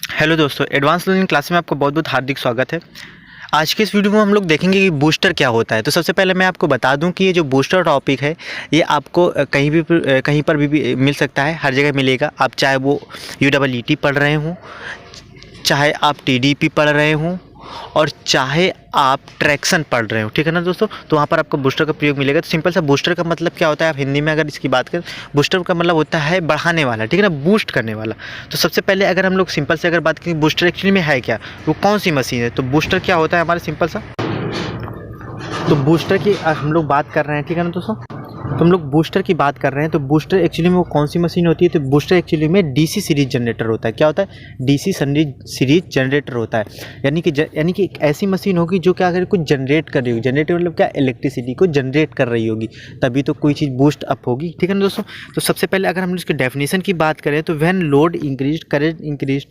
Hello दोस्तों, advance learning class में आपका बहुत बहुत हार्दिक स्वागत है। आज के इस वीडियो में हम लोग देखेंगे कि बूस्टर क्या होता है। तो सबसे पहले मैं आपको बता दूं कि ये जो बूस्टर टॉपिक है ये आपको कहीं पर भी मिल सकता है, हर जगह मिलेगा। आप चाहे वो UEET पढ़ रहे हों, चाहे आप TDP पढ़ रहे हों और चाहे आप ट्रैक्शन पढ़ रहे हो, ठीक है ना दोस्तों। तो वहाँ पर आपको बूस्टर का प्रयोग मिलेगा। तो सिंपल सा बूस्टर का मतलब क्या होता है, आप हिंदी में अगर इसकी बात करें, बूस्टर का मतलब होता है बढ़ाने वाला, ठीक है ना, बूस्ट करने वाला। तो सबसे पहले अगर हम लोग सिंपल से अगर बात करें बूस्टर एक्चुअली में है क्या, वो कौन सी मशीन है। तो बूस्टर क्या होता है हमारा सिंपल सा, तो बूस्टर की हम लोग बात कर रहे हैं, ठीक है ना दोस्तों। तो हम लोग बूस्टर की बात कर रहे हैं। तो बूस्टर एक्चुअली में वो कौन सी मशीन होती है, तो बूस्टर एक्चुअली में DC सीरीज जनरेटर होता है। क्या होता है, DC सीरीज जनरेटर होता है। यानी कि एक ऐसी मशीन होगी जो क्या करे, कुछ जनरेट कर रही होगी। जनरेट मतलब क्या, इलेक्ट्रिसिटी को जनरेट कर रही होगी, तभी तो कोई चीज़ बूस्ट अप होगी, ठीक है ना दोस्तों। तो सबसे पहले अगर हम इसके डेफिनेशन की बात करें तो when load increase, current increase,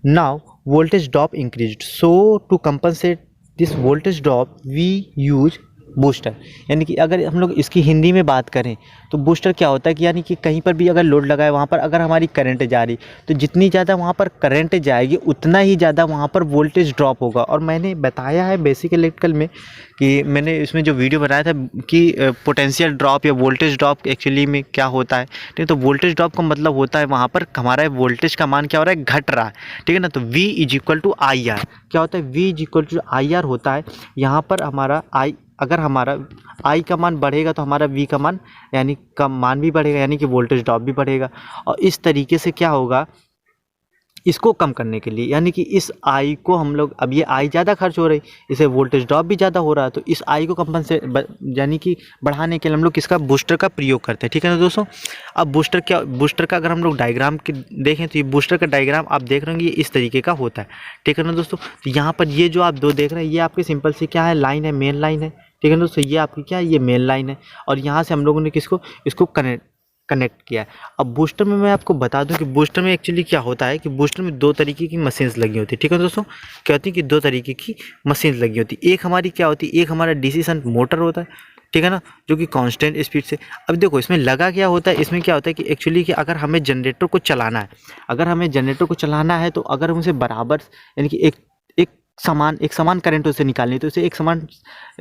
now voltage drop increase, so to compensate this voltage drop we use booster. यानी कि अगर हम लोग इसकी हिंदी में बात करें तो बूस्टर क्या होता है कि यानी कि कहीं पर भी अगर लोड लगा है, वहाँ पर अगर हमारी करंट जा रही, तो जितनी ज़्यादा वहाँ पर करंट जाएगी उतना ही ज़्यादा वहाँ पर वोल्टेज ड्रॉप होगा। और मैंने बताया है बेसिक इलेक्ट्रिकल में कि मैंने इसमें जो वीडियो बनाया था कि पोटेंशियल ड्रॉप या वोल्टेज ड्रॉप एक्चुअली में क्या होता है। नहीं, तो वोल्टेज ड्रॉप का मतलब होता है वहाँ पर हमारा वोल्टेज का मान क्या हो रहा है, घट रहा है, ठीक है ना। तो V is equal to IR। क्या होता है, V is equal to IR होता है। यहाँ पर हमारा अगर हमारा I का मान बढ़ेगा तो हमारा V का मान यानी का मान भी बढ़ेगा, यानी कि वोल्टेज ड्रॉप भी बढ़ेगा। और इस तरीके से क्या होगा, इसको कम करने के लिए, यानी कि इस I को हम लोग, अब ये I ज़्यादा खर्च हो रही, इसे वोल्टेज ड्रॉप भी ज़्यादा हो रहा है, तो इस I को यानी कि बढ़ाने के लिए हम लोग किसका, बूस्टर का प्रयोग करते हैं, ठीक है ना दोस्तों। अब बूस्टर का अगर हम लोग डायग्राम की देखें तो ये बूस्टर का डायग्राम आप देख रहे होंगे, ये इस तरीके का होता है, ठीक है ना दोस्तों। तो यहाँ पर ये जो आप दो देख रहे हैं, ये आपकी सिंपल सी क्या है, लाइन है, मेन लाइन है, ठीक है ना दोस्तों। ये आपकी क्या है, ये मेन लाइन है। और यहाँ से हम लोगों ने इसको कनेक्ट किया है। अब बूस्टर में मैं आपको बता दूं कि बूस्टर में एक्चुअली क्या होता है कि बूस्टर में दो तरीके की मशीन्स लगी होती है, ठीक है दोस्तों। क्या होती है कि दो तरीके की मशीन्स लगी होती है। एक हमारी क्या होती है, एक हमारा DC शंट मोटर होता है, ठीक है ना, जो कि कांस्टेंट स्पीड से। अब देखो इसमें लगा क्या होता है, इसमें क्या होता है कि एक्चुअली कि अगर हमें जनरेटर को चलाना है, तो अगर हम उसे बराबर, यानी कि एक समान करंट उसे निकालनी है, तो उसे एक समान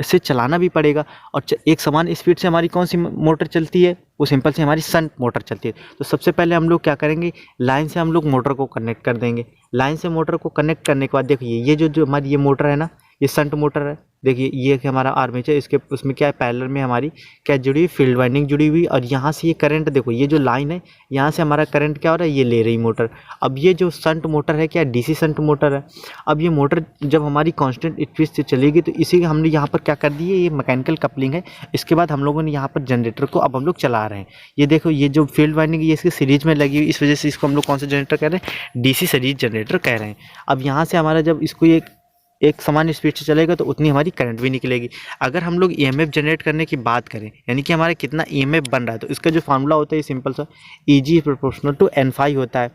से चलाना भी पड़ेगा। और एक समान स्पीड से हमारी कौन सी मोटर चलती है, वो सिंपल से हमारी शंट मोटर चलती है। तो सबसे पहले हम लोग क्या करेंगे, लाइन से हम लोग मोटर को कनेक्ट कर देंगे। लाइन से मोटर को कनेक्ट करने के बाद देखिए ये जो हमारी ये मोटर है ना, ये शंट मोटर है। देखिए ये हमारा आर्मेचर, इसके उसमें क्या है, पैरेलल में हमारी क्या जुड़ी हुई, फील्ड वाइंडिंग जुड़ी हुई। और यहाँ से ये करंट देखो, ये जो लाइन है यहाँ से हमारा करंट क्या हो रहा है, ये ले रही मोटर। अब ये जो शंट मोटर है क्या, DC शंट मोटर है। अब ये मोटर जब हमारी कांस्टेंट स्पीड से चलेगी तो इसी हमने यहाँ पर क्या कर दी है, ये मैकेनिकल कपलिंग है। इसके बाद हम लोगों ने यहाँ पर जनरेटर को अब हम लोग चला रहे हैं। ये देखो ये जो फील्ड वाइंडिंग ये इसके सीरीज में लगी हुई, इस वजह से इसको हम लोग कौन सा जनरेटर कह रहे हैं, DC सीरीज जनरेटर कह रहे हैं। अब यहाँ से हमारा जब इसको एक समान स्पीड से चलेगा तो उतनी हमारी करंट भी निकलेगी। अगर हम लोग EMF जनरेट करने की बात करें, यानी कि हमारा कितना EMF बन रहा है, तो इसका जो फार्मूला होता है सिंपल सा EG प्रोपोर्शनल टू N∅ होता है।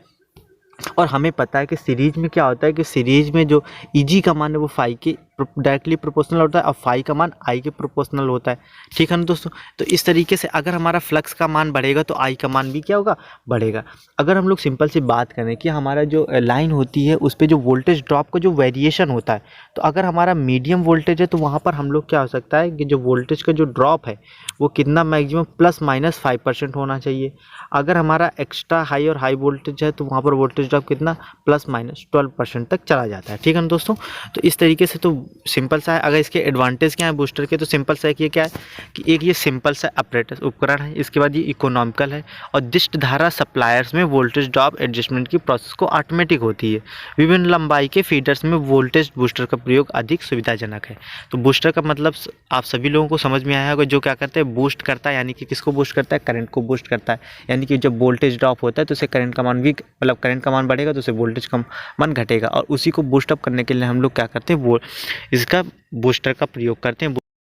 और हमें पता है कि सीरीज में क्या होता है कि सीरीज में जो EG का मान है वो फाई के डायरेक्टली प्रोपोर्शनल होता है और फाई का मान I के प्रोपोर्शनल होता है, ठीक है ना दोस्तों। तो इस तरीके से अगर हमारा फ्लक्स का मान बढ़ेगा तो I का मान भी क्या होगा, बढ़ेगा। अगर हम लोग सिंपल सी बात करें कि हमारा जो लाइन होती है उस पर जो वोल्टेज ड्रॉप का जो वेरिएशन होता है, तो अगर हमारा मीडियम वोल्टेज है तो वहाँ पर हम लोग क्या हो सकता है कि जो वोल्टेज का जो ड्रॉप है वो कितना, मैक्सिमम ±5% होना चाहिए। अगर हमारा एक्स्ट्रा हाई और हाई वोल्टेज है तो वहाँ पर वोल्टेज ड्रॉप कितना, ±12% तक चला जाता है, ठीक है ना दोस्तों। तो इस तरीके से तो सिंपल सा है। अगर इसके एडवांटेज क्या है बूस्टर के, तो सिंपल सा है कि ये क्या है कि एक ये सिंपल सा ऑपरेटर उपकरण है। इसके बाद ये इकोनॉमिकल है और दिष्ट धारा सप्लायर्स में वोल्टेज ड्रॉप एडजस्टमेंट की प्रोसेस को ऑटोमेटिक होती है। विभिन्न लंबाई के फीडर्स में वोल्टेज बूस्टर का प्रयोग अधिक सुविधाजनक है। तो बूस्टर का मतलब आप सभी लोगों को समझ में आया होगा, जो क्या करते हैं, बूस्ट करता है। यानी कि किसको बूस्ट करता है, करंट को बूस्ट करता है। यानी कि जब वोल्टेज ड्रॉप होता है तो उसे करंट का मान भी, मतलब करंट का मान बढ़ेगा तो उसे वोल्टेज का मान घटेगा। और उसी को बूस्ट अप करने के लिए हम लोग क्या करते हैं, वो इसका बूस्टर का प्रयोग करते हैं।